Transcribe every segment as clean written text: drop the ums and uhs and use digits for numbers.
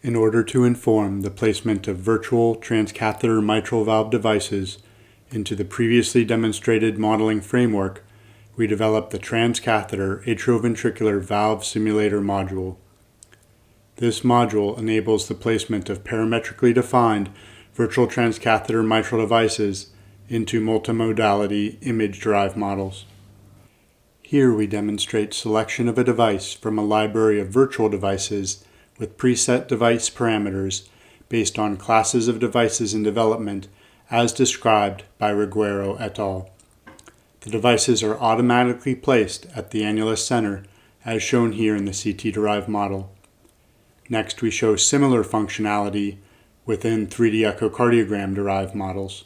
In order to inform the placement of virtual transcatheter mitral valve devices into the previously demonstrated modeling framework, we developed the Transcatheter Atrioventricular Valve Simulator module. This module enables the placement of parametrically defined virtual transcatheter mitral devices into multimodality image-derived models. Here we demonstrate selection of a device from a library of virtual devices with preset device parameters based on classes of devices in development as described by Riguero et al. The devices are automatically placed at the annulus center as shown here in the CT-derived model. Next, we show similar functionality within 3D echocardiogram-derived models.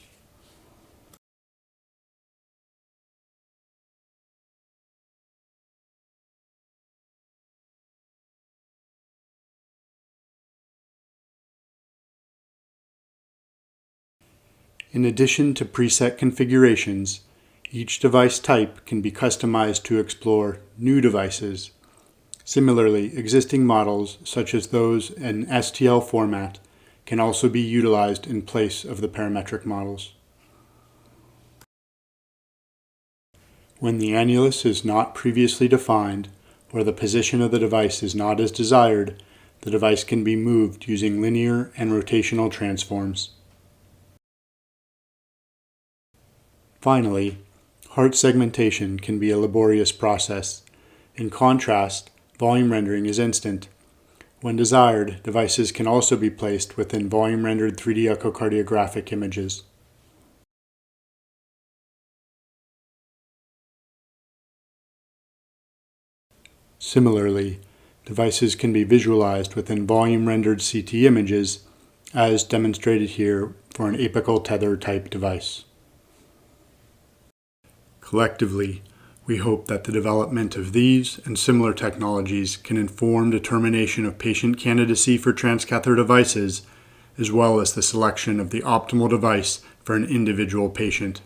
In addition to preset configurations, each device type can be customized to explore new devices. Similarly, existing models, such as those in STL format, can also be utilized in place of the parametric models. When the annulus is not previously defined, or the position of the device is not as desired, the device can be moved using linear and rotational transforms. Finally, heart segmentation can be a laborious process. In contrast, volume rendering is instant. When desired, devices can also be placed within volume-rendered 3D echocardiographic images. Similarly, devices can be visualized within volume-rendered CT images, as demonstrated here for an apical tether type device. Collectively, we hope that the development of these and similar technologies can inform determination of patient candidacy for transcatheter devices, as well as the selection of the optimal device for an individual patient.